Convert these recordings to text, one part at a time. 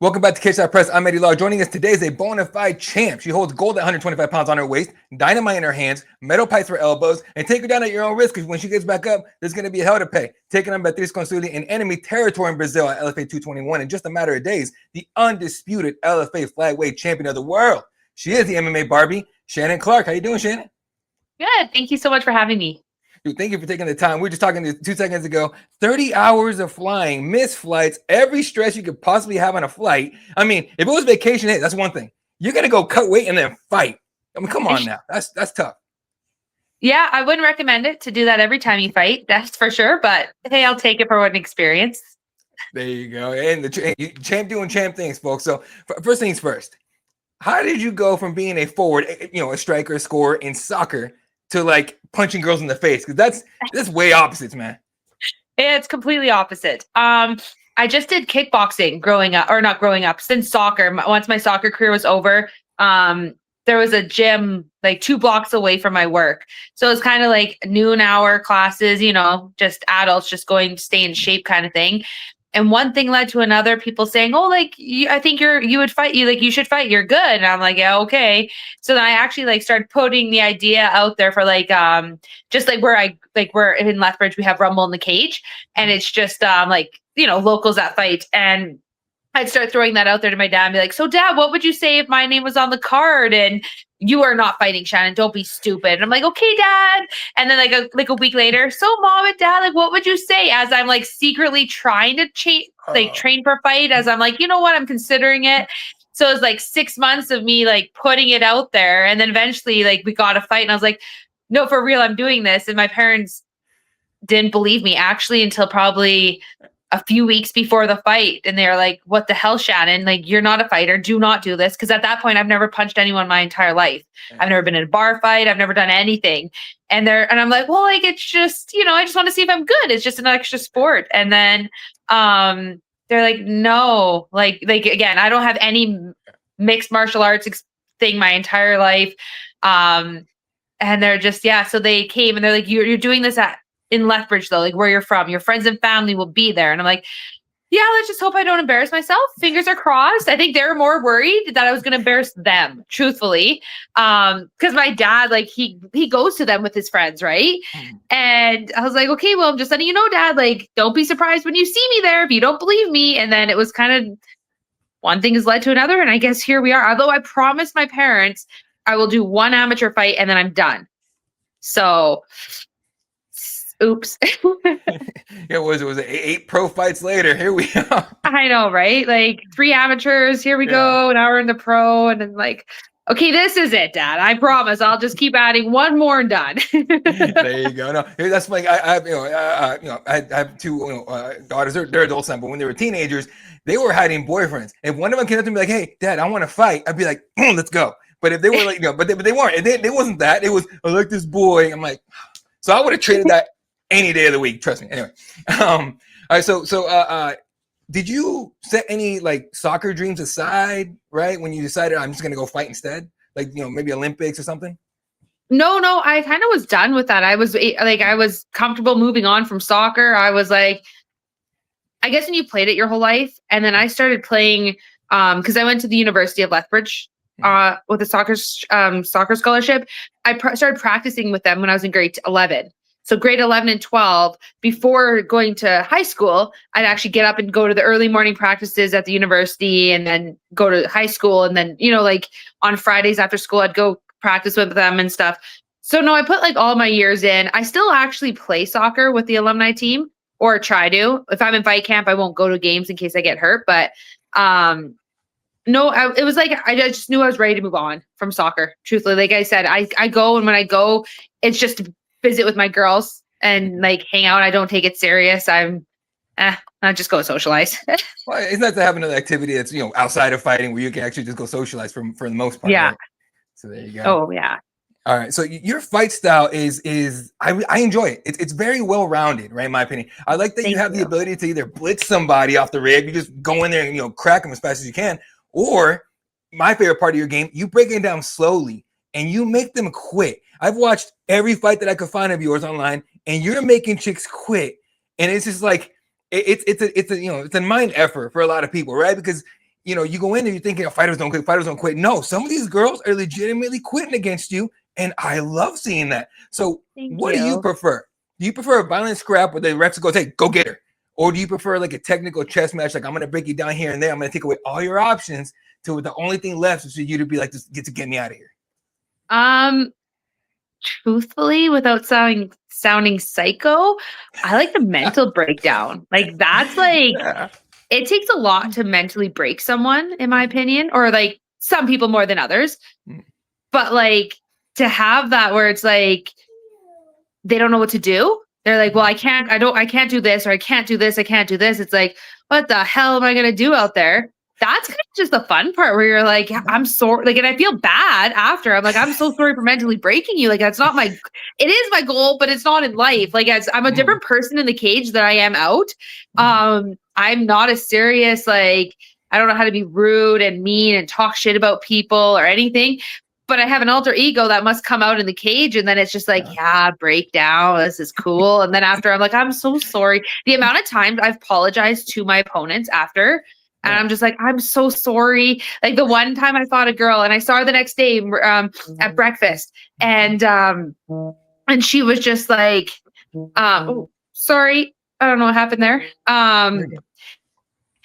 Welcome back to Cage Press. I'm Eddie Law. Joining us today is a bona fide champ. She holds gold at 125 pounds on her waist, dynamite in her hands, metal pipes for elbows, and take her down at your own risk because when she gets back up, there's going to be hell to pay. Taking on Beatriz Consuli in enemy territory in Brazil at LFA 221 in just a matter of days, the undisputed LFA flyweight champion of the world. She is the MMA Barbie, Shannon Clark. How you doing, Shannon? Good. Thank you so much for having me. Dude, thank you for taking the time. We were just talking 2 seconds ago. 30 hours of flying, missed flights, every stress you could possibly have on a flight. I mean, if it was vacation, hey, that's one thing. You're gonna go cut weight and then fight. I mean, come on now. That's tough. Yeah, I wouldn't recommend it to do that every time you fight. That's for sure. But hey, I'll take it for an experience. There you go. And the champ doing champ things, folks. So first things first. How did you go from being a forward, a striker, a scorer in soccer, to like punching girls in the face? Because that's way opposites, man. It's completely opposite. I just did kickboxing growing up, or not growing up, since soccer. Once my soccer career was over, there was a gym like 2 blocks away from my work. So it was kind of like noon hour classes, just adults just going to stay in shape kind of thing. And one thing led to another, people saying, oh, like, I think you would fight, you should fight. You're good. And I'm like, yeah, okay. So then I actually like started putting the idea out there for like, just like we're in Lethbridge, we have Rumble in the Cage, and it's just locals that fight. And I'd start throwing that out there to my dad and be like, so Dad, what would you say if my name was on the card and you are not fighting, Shannon? Don't be stupid. And I'm like, okay, Dad. And then like a week later, so Mom and Dad, like, what would you say? As I'm like secretly trying to train for fight, as I'm like, you know what, I'm considering it. So it was like 6 months of me like putting it out there. And then eventually like we got a fight and I was like, no, for real, I'm doing this. And my parents didn't believe me actually until probably a few weeks before the fight. And they're like, what the hell, Shannon? Like, you're not a fighter. Do not do this. Because at that point, I've never punched anyone my entire life. I've never been in a bar fight. I've never done anything. And I'm like, well, like, it's just, I just want to see if I'm good. It's just an extra sport. And then they're like, no, like again, I don't have any mixed martial arts thing my entire life. And they're just, yeah. So they came and they're like, you're doing this in Lethbridge, though, like where you're from, your friends and family will be there. And I'm like, yeah, let's just hope I don't embarrass myself. Fingers are crossed. I think they're more worried that I was going to embarrass them, truthfully. Because my dad, like he goes to them with his friends, right? And I was like, okay, well, I'm just letting you know, Dad, like, don't be surprised when you see me there if you don't believe me. And then it was kind of one thing has led to another. And I guess here we are. Although I promised my parents I will do 1 amateur fight and then I'm done. So oops. It was 8 pro fights later. Here we are. I know, right? Like 3 amateurs. Here we go. Now we're in the pro, and then like, okay, this is it, Dad. I promise. I'll just keep adding 1 more and done. There you go. No, that's like I have 2 daughters. They're adults now, but when they were teenagers, they were hiding boyfriends. If one of them came up to me like, "Hey, Dad, I want to fight," I'd be like, "Let's go." But if they were like, but they weren't. It wasn't that. It was, I like this boy. I'm like, so I would have traded that any day of the week, trust me. Anyway, all right. So, did you set any like soccer dreams aside, right? When you decided I'm just gonna go fight instead, like maybe Olympics or something? No, I kind of was done with that. I was comfortable moving on from soccer. I was like, I guess when you played it your whole life, and then I started playing because I went to the University of Lethbridge with a soccer scholarship. I started practicing with them when I was in grade 11. So grade 11 and 12, before going to high school, I'd actually get up and go to the early morning practices at the university and then go to high school. And then, like on Fridays after school, I'd go practice with them and stuff. So no, I put like all my years in. I still actually play soccer with the alumni team, or try to. If I'm in fight camp, I won't go to games in case I get hurt. But no, it was like, I just knew I was ready to move on from soccer. Truthfully, like I said, I go, and when I go, it's just to visit with my girls and like hang out. I don't take it serious. I just go socialize. Well, it's nice to have another activity that's outside of fighting where you can actually just go socialize for the most part. Yeah. Right? So there you go. Oh yeah. All right. So your fight style is I enjoy it. It's very well rounded, right? In my opinion, I like that you have the ability to either blitz somebody off the rib, you just go in there and crack them as fast as you can, or my favorite part of your game, you break it down slowly and you make them quit. I've watched every fight that I could find of yours online, and you're making chicks quit. And it's just like it's a mind effort for a lot of people, right? Because you know, you go in there, you're thinking, oh, fighters don't quit. No, some of these girls are legitimately quitting against you, and I love seeing that. So what do you prefer? Do you prefer a violent scrap where the refs go, hey, go get her? Or do you prefer like a technical chess match? Like, I'm going to break you down here and there. I'm going to take away all your options to the only thing left is for you to be like, just get me out of here. Truthfully, without sounding psycho, I like the mental breakdown. Like, that's like, it takes a lot to mentally break someone, in my opinion, or like some people more than others. But like, to have that where it's like, they don't know what to do. They're like, well, I can't do this, or I can't do this. I can't do this. It's like, what the hell am I going to do out there? That's kind of just the fun part where you're like, I'm sorry. Like, and I feel bad after. I'm like, I'm so sorry for mentally breaking you. Like, that's not it is my goal, but it's not in life. Like, I'm a different person in the cage than I am out. I'm not as serious. Like, I don't know how to be rude and mean and talk shit about people or anything. But I have an alter ego that must come out in the cage. And then it's just like, break down. This is cool. And then after, I'm like, I'm so sorry. The amount of times I've apologized to my opponents after, and I'm just like, I'm so sorry. Like, the one time I fought a girl and I saw her the next day at breakfast, and she was just like, sorry. I don't know what happened there.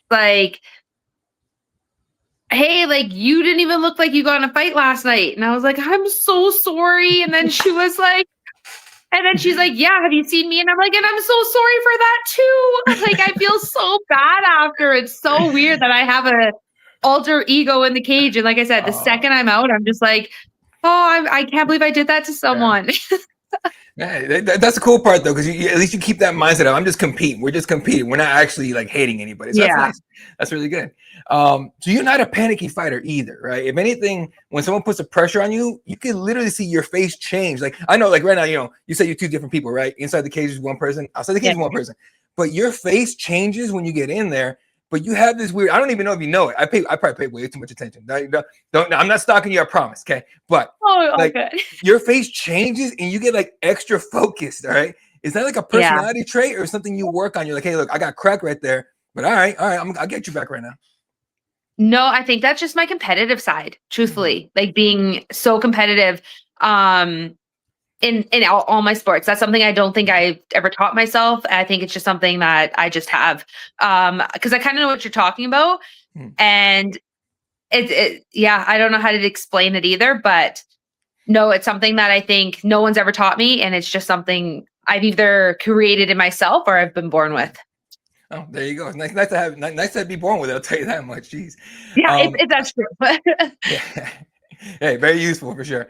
Like, hey, like, you didn't even look like you got in a fight last night. And I was like, I'm so sorry. And then she was like, and then she's like, yeah, have you seen me? And I'm like, and I'm so sorry for that too. Like, I feel so bad after. It's so weird that I have a alter ego in the cage. And like I said, the second I'm out, I'm just like, oh, I can't believe I did that to someone. Yeah, that's the cool part though, because at least you keep that mindset of, I'm just competing. We're just competing. We're not actually like hating anybody. So that's nice. That's really good. So you're not a panicky fighter either, right? If anything, when someone puts a pressure on you, you can literally see your face change. Like, I know, like right now, you know, you say you're two different people, right? Inside the cage is one person, outside the cage is one person, but your face changes when you get in there. But you have this weird, I don't even know if you know it. I probably pay way too much attention. Don't I'm not stalking you, I promise. Okay. But like, your face changes and you get like extra focused. All right. Is that like a personality trait or something you work on? You're like, hey, look, I got crack right there. But all right, I'll get you back right now. No, I think that's just my competitive side, truthfully. Like, being so competitive in all my sports. That's something I don't think I've ever taught myself. I think it's just something that I just have. Because I kind of know what you're talking about. And I don't know how to explain it either, but no, it's something that I think no one's ever taught me. And it's just something I've either created in myself or I've been born with. Oh, there you go. It's nice to be born with it. I'll tell you that much. Jeez. Yeah, that's true. Yeah. Hey, very useful for sure.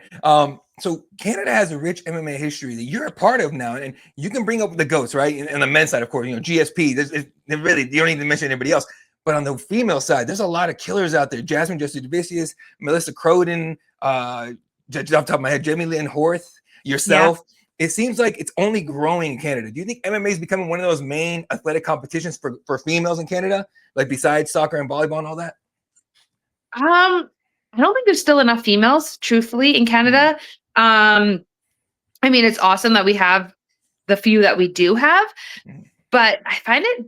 So Canada has a rich MMA history that you're a part of now, and you can bring up the GOATs, right? And the men's side, of course, you know, GSP. Really, you don't need to mention anybody else. But on the female side, there's a lot of killers out there. Jasmine Justinian, Melissa Croden, off the top of my head, Jamie Lynn Horth, yourself. Yeah. It seems like it's only growing in Canada. Do you think MMA is becoming one of those main athletic competitions for females in Canada, like besides soccer and volleyball and all that? I don't think there's still enough females, truthfully, in Canada. I mean, it's awesome that we have the few that we do have, but I find it,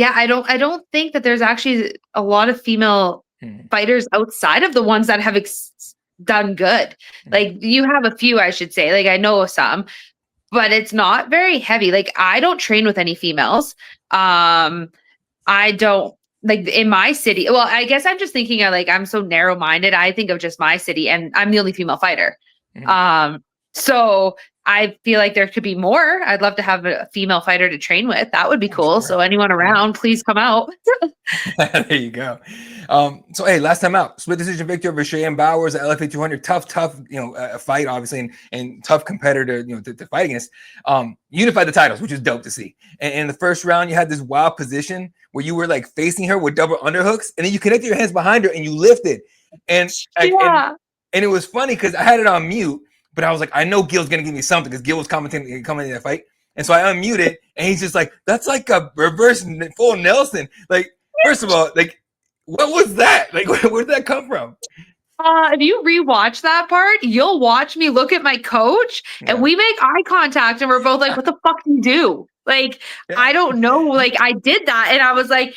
I don't think that there's actually a lot of female fighters outside of the ones that have done good. Like, you have a few, I should say. Like, I know of some, but it's not very heavy. Like, I don't train with any females. I don't, like, in my city. Well, I guess I'm just thinking of, like, I'm so narrow-minded. I think of just my city, and I'm the only female fighter. So I feel like there could be more. I'd love to have a female fighter to train with. That would be cool. Sure. So anyone around, please come out. There you go. So hey, last time out, split decision victory over Cheyenne Bowers at LFA 200. Tough, fight, obviously, and tough competitor, to fight against. Unified the titles, which is dope to see. And in the first round, you had this wild position where you were like facing her with double underhooks, and then you connected your hands behind her and you lifted. And it was funny because I had it on mute, but I was like, I know Gil's gonna give me something because Gil was commenting in that fight. And so I unmuted, and he's just like, that's like a reverse full Nelson. Like, first of all, like, what was that? Like, where did that come from? If you rewatch that part, you'll watch me look at my coach, and we make eye contact, and we're both like, what the fuck do you do? Like, I don't know. Like, I did that, and I was like,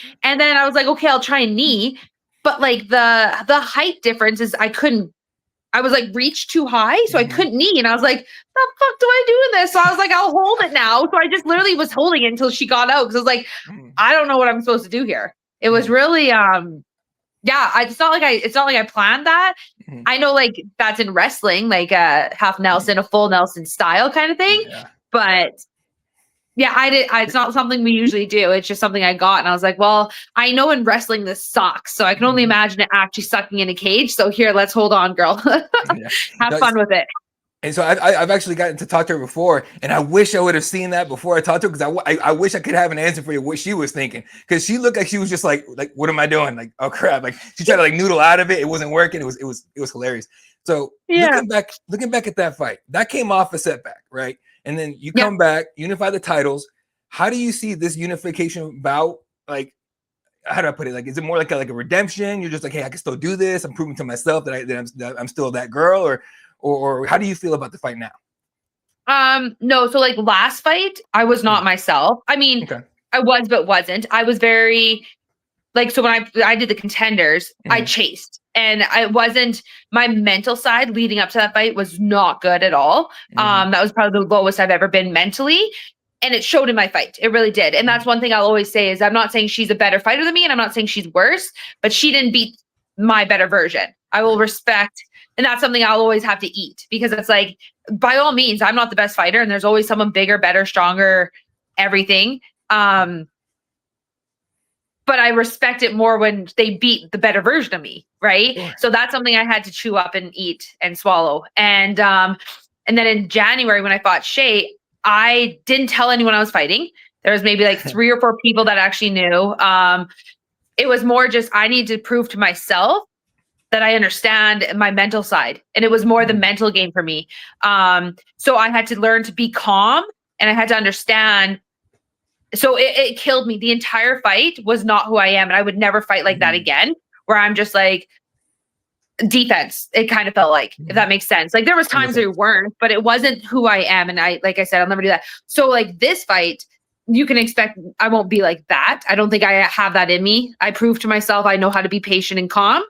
okay, I'll try a knee. but like the height difference is I was like reached too high, so I couldn't knee. And I was like, the fuck do I do in this? So I was like, I'll hold it now. So I just literally was holding it until she got out. Cause I was like, I don't know what I'm supposed to do here. It was really, it's not like I planned that. I know like that's in wrestling, like a half Nelson, a full Nelson style kind of thing. Yeah. But yeah, it's not something we usually do. It's just something I got. And I was like, well, I know in wrestling this sucks. So I can only imagine it actually sucking in a cage. So here, let's hold on, girl. Have fun with it. And so I've actually gotten to talk to her before, and I wish I would have seen that before I talked to her, because I wish I could have an answer for you what she was thinking, because she looked like she was just like what am I doing? Like, oh crap! Like she tried to like noodle out of it. It wasn't working. It was hilarious. So looking back at that fight, that came off a setback, right? And then you come back, unify the titles. How do you see this unification bout? Like, how do I put it? Like, is it more like a redemption? You're just like, hey, I can still do this. I'm proving to myself that I'm still that girl, or how do you feel about the fight now? No. So like last fight, I was not myself. I mean, I was, but wasn't. I was very like, so when I did the contenders, I chased, and I wasn't, my mental side leading up to that fight was not good at all. That was probably the lowest I've ever been mentally. And it showed in my fight. It really did. And that's one thing I'll always say is I'm not saying she's a better fighter than me, and I'm not saying she's worse, but she didn't beat my better version. I will respect. And that's something I'll always have to eat, because it's like, by all means, I'm not the best fighter, and there's always someone bigger, better, stronger, everything. But I respect it more when they beat the better version of me. Right. Sure. So that's something I had to chew up and eat and swallow. And then in January, when I fought Shay, I didn't tell anyone I was fighting. There was maybe like 3 or 4 people that actually knew. It was more just, I need to prove to myself that I understand my mental side. And it was more the mental game for me. So I had to learn to be calm, and I had to understand. So it killed me. The entire fight was not who I am. And I would never fight like that again, where I'm just like defense. It kind of felt like, if that makes sense. Like there was times there weren't, but it wasn't who I am. And like I said, I'll never do that. So like this fight, you can expect I won't be like that. I don't think I have that in me. I proved to myself I know how to be patient and calm.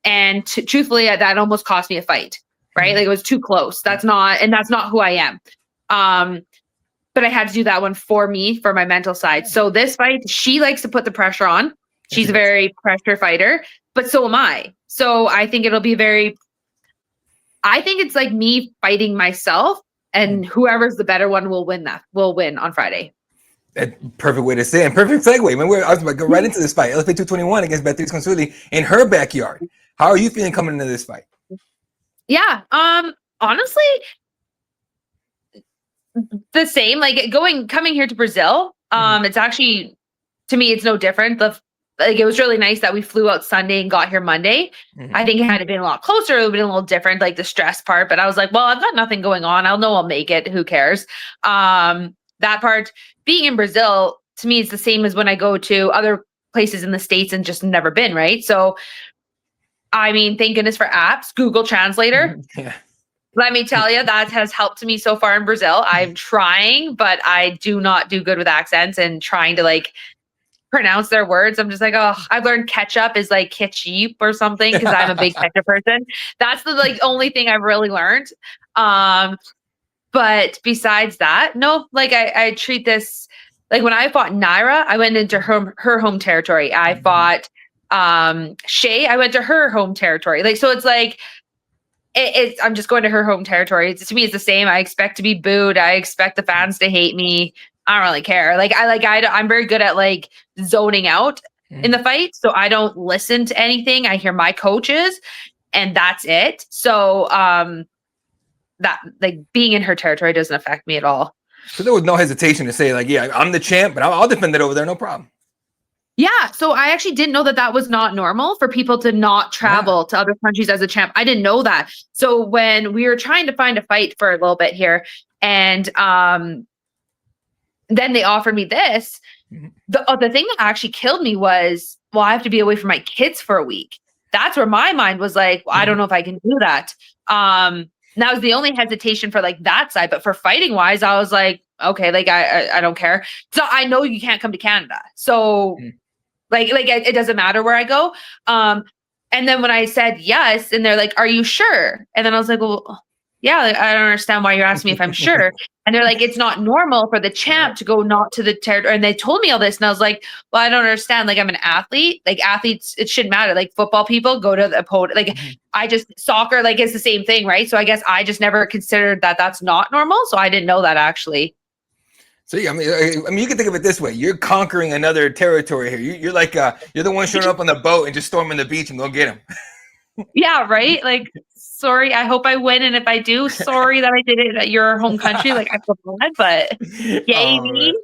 And truthfully, that almost cost me a fight, right? Like it was too close. That's not who I am. But I had to do that one for me, for my mental side. So this fight, she likes to put the pressure on. She's a very pressure fighter, but so am I. So I think it'll be I think it's like me fighting myself, and whoever's the better one will win on Friday. Perfect way to say it. And perfect segue. I was about to go right into this fight. LFA 221 against Beatriz Consuli in her backyard. How are you feeling coming into this fight? Yeah. Honestly, the same. Like coming here to Brazil. It's actually, to me, it's no different. It was really nice that we flew out Sunday and got here Monday. I think it had been a lot closer. It would have been a little different, like the stress part. But I was like, well, I've got nothing going on. I'll make it. Who cares? That part, being in Brazil, to me, is the same as when I go to other places in the States and just never been, right? So, I mean, thank goodness for apps, Google Translator. Let me tell you, that has helped me so far in Brazil. I'm trying, but I do not do good with accents and trying to like pronounce their words. I'm just like, oh, I've learned ketchup is like ketchup or something, because I'm a big ketchup person. That's the like only thing I've really learned. But besides that, no, like I treat this like when I fought Naira, I went into her home territory. I fought Shay, I went to her home territory. Like, so it's like I'm just going to her home territory. To me, it's the same. I expect to be booed. I expect the fans to hate me. I don't really care. I'm very good at like zoning out in the fight. So I don't listen to anything. I hear my coaches, and that's it. So, that like being in her territory doesn't affect me at all. So there was no hesitation to say like, yeah, I'm the champ, but I'll defend it over there. No problem. Yeah. So I actually didn't know that was not normal for people to not travel to other countries as a champ. I didn't know that. So when we were trying to find a fight for a little bit here, and then they offered me this, the thing that actually killed me was, well, I have to be away from my kids for a week. That's where my mind was like, well, I don't know if I can do that. And that was the only hesitation for like that side. But for fighting wise, I was like, okay, like I don't care. So I know you can't come to Canada. So Like it doesn't matter where I go. And then when I said yes, and they're like, "Are you sure?" And then I was like, "Well, yeah, like, I don't understand why you're asking me if I'm sure." And they're like, "It's not normal for the champ to go not to the territory." And they told me all this, and I was like, "Well, I don't understand. Like, I'm an athlete. Like, athletes, it shouldn't matter. Like, football people go to the opponent. Like, I just soccer, like, it's the same thing, right? So I guess I just never considered that that's not normal. So I didn't know that actually." So yeah, I mean, you can think of it this way: you're conquering another territory here. You're like, you're the one showing up on the boat and just storming the beach and go get him. Yeah, right. Like, sorry, I hope I win, and if I do, sorry that I did it at your home country. Like, I feel bad, but yay me.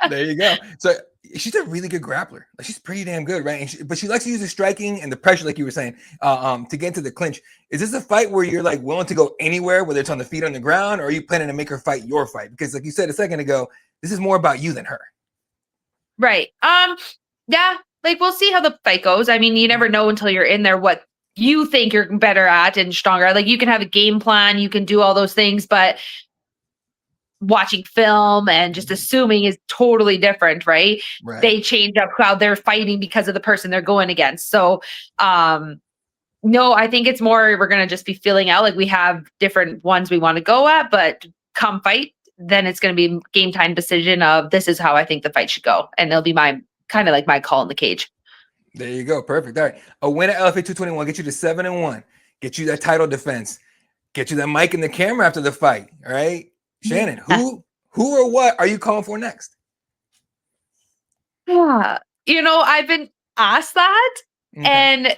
There you go. So she's a really good grappler. Like, she's pretty damn good, right? But she likes to use the striking and the pressure, like you were saying, to get into the clinch. Is this a fight where you're like willing to go anywhere, whether it's on the feet or on the ground, or are you planning to make her fight your fight? Because like you said a second ago, this is more about you than her. Right. Yeah, like we'll see how the fight goes. I mean, you never know until you're in there what you think you're better at and stronger. Like you can have a game plan, you can do all those things, but watching film and just assuming is totally different, right? They change up how they're fighting because of the person they're going against. So, no, I think it's more we're going to just be feeling out. Like we have different ones we want to go at, but come fight, then it's going to be game time decision of this is how I think the fight should go. And it'll be my kind of like my call in the cage. There you go. Perfect. All right. A win at LFA 221, get you to 7-1, get you that title defense, get you that mic and the camera after the fight. All right. Shannon, who or what are you calling for next? You know, I've been asked that, and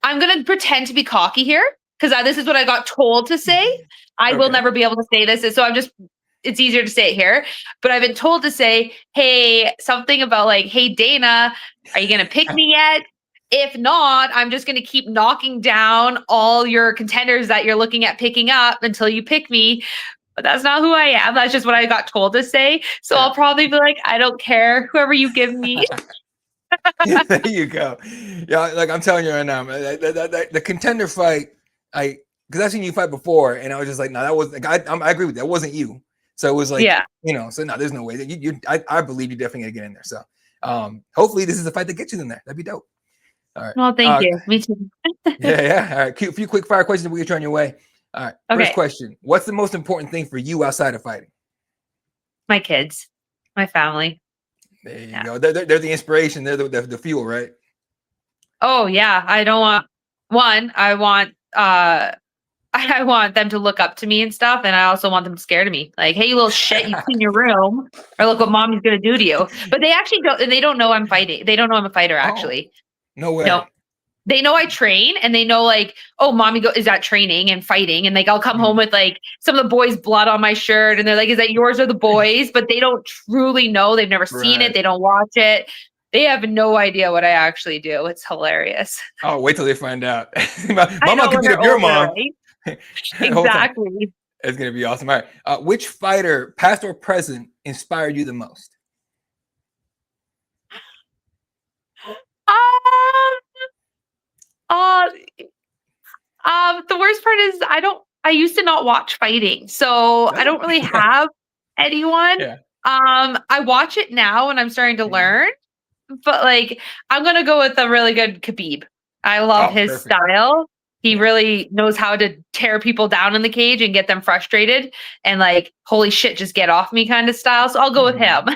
I'm going to pretend to be cocky here because this is what I got told to say. I will never be able to say this. So it's easier to say it here, but I've been told to say, hey, something about like, hey, Dana, are you going to pick me yet? If not, I'm just going to keep knocking down all your contenders that you're looking at picking up until you pick me. But that's not who I am. That's just what I got told to say. So I'll probably be like, I don't care, whoever you give me. There you go. Yeah, like I'm telling you right now, the contender fight, because I've seen you fight before, and I was just like, no, that was like, I agree with that. It wasn't you. So it was like, you know, so no, there's no way that I believe you're definitely gonna get in there. So hopefully this is the fight that gets you in there. That'd be dope. All right. Well, thank you. Me too. Yeah. All right. A few quick fire questions we'll get you on your way. All right. First question. What's the most important thing for you outside of fighting? My kids, my family. There you go. They're the inspiration. They're the fuel, right? Oh yeah. I want them to look up to me and stuff. And I also want them scared of me. Like, hey, you little shit, you clean your room, or look what mommy's going to do to you. But they actually don't know I'm fighting. They don't know I'm a fighter, actually. No way. No. They know I train, and they know like, oh, mommy is at training and fighting. And like, I'll come home with like some of the boys' blood on my shirt. And they're like, is that yours or the boys? But they don't truly know. They've never seen it. They don't watch it. They have no idea what I actually do. It's hilarious. Oh, wait till they find out. Mama can beat up your mom. Right? Exactly. It's going to be awesome. All right. Which fighter, past or present, inspired you the most? The worst part is I used to not watch fighting, so I don't really have anyone. I watch it now and I'm starting to learn, but like, I'm going to go with a really good Khabib. I love his style. He really knows how to tear people down in the cage and get them frustrated and like, holy shit, just get off me kind of style. So I'll go with him.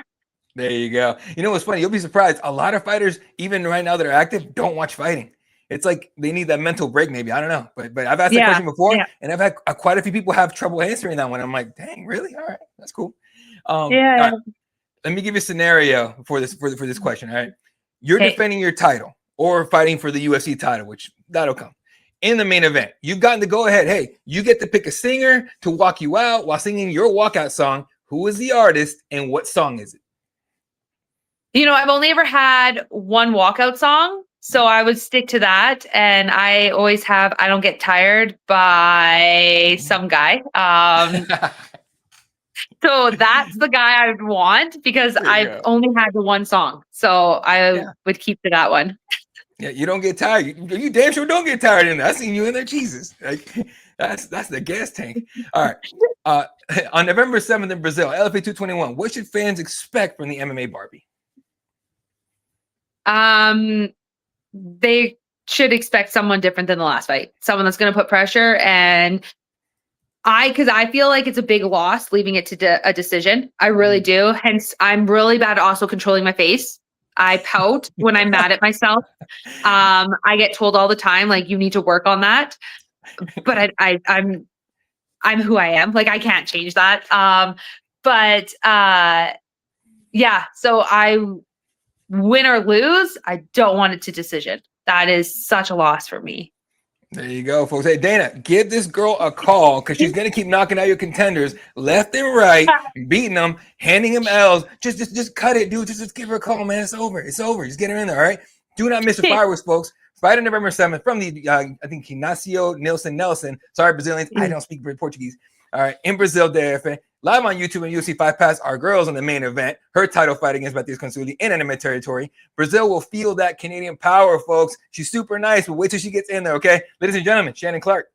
There you go. You know what's funny? You'll be surprised. A lot of fighters, even right now that are active, don't watch fighting. It's like they need that mental break, maybe. I don't know. But I've asked that question before, and I've had quite a few people have trouble answering that one. I'm like, dang, really? All right, that's cool. Right. Let me give you a scenario for this question. All right. You're defending your title or fighting for the UFC title, which that'll come. In the main event, you've gotten to go ahead. Hey, you get to pick a singer to walk you out while singing your walkout song. Who is the artist and what song is it? You know, I've only ever had one walkout song, so I would stick to that. And I always have I Don't Get Tired by some guy. So that's the guy I would want because I've only had the one song. So I would keep to that one. Yeah, you don't get tired. You damn sure don't get tired in there. I seen you in there, Jesus. Like that's the gas tank. All right. On November 7th in Brazil, LFA 221, what should fans expect from the MMA Barbie? They should expect someone different than the last fight. Someone that's going to put pressure. And because I feel like it's a big loss leaving it to a decision. I really do. Hence, I'm really bad at also controlling my face. I pout when I'm mad at myself. I get told all the time, like, you need to work on that. But I'm who I am. Like, I can't change that. Yeah. So I win or lose, I don't want it to decision. That is such a loss for me. There you go, folks. Hey, Dana, give this girl a call because she's going to keep knocking out your contenders left and right, beating them, handing them L's. Just cut it, dude. Just give her a call, man. It's over. It's over. Just get her in there, all right? Do not miss the fireworks, folks. Friday, November 7th from the, I think, Ignacio Nelson. Sorry, Brazilians. I don't speak Portuguese. All right, in Brasilia DF. Live on YouTube and UFC Fight Pass, our girls in the main event, her title fight against Beatriz Consuli in enemy territory. Brazil will feel that Canadian power, folks. She's super nice, but wait till she gets in there, okay? Ladies and gentlemen, Shannon Clark.